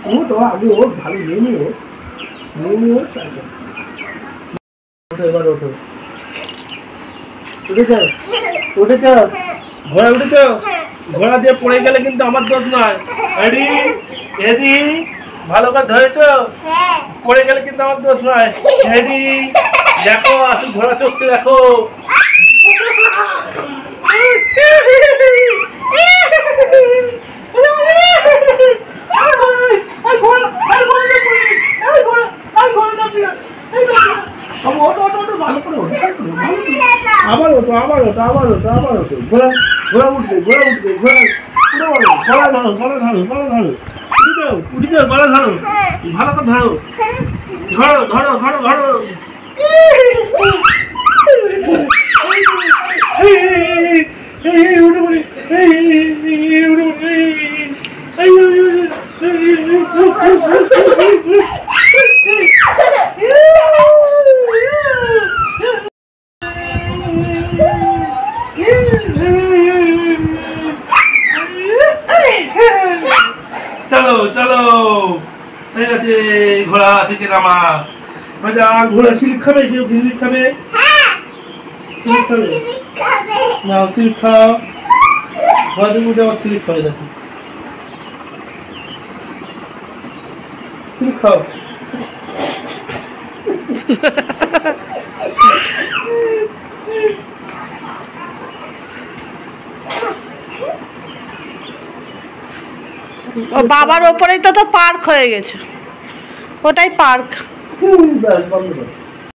ও তো আগে ও ভালো নেমে ও এবার ওঠো উঠেছ ঘোড়া উঠেছ ঘোড়া দিয়ে পড়ে গেলে কিন্তু আমার দোষ নয় এডি এডি ভালো করে ধরেছ পড়ে গেলে কিন্তু আমার দোষ নয় এডি দেখো আসল ঘোড়া চড়ছে দেখো আবার ওঠো আবার ওঠো আবার ওঠো আবার ওঠো ঘোড়া ঘোড়া উঠবে ঘোড়া উঠবে ঘোড়া ধরো গলা ধরো গলা ধরো উঠে যাও গলা ধরো ভালো করে ধরো ধরো ধরো ধরো ধরো উঠে পড়ে উঠে চলো চলো ঠিক আছে ঘোড়া থেকে নামা মজা ঘোড়া সিল্ক খাবে কেউ সিল্ক খাবে না সিল্ক খাও ঘরের মধ্যে আবার সিল্ক খাবে দেখো সিল্ক খাও বাবার ওপরেই তো পার্ক হয়ে গেছে ওটাই পার্ক ব্যাস বন্ধ করো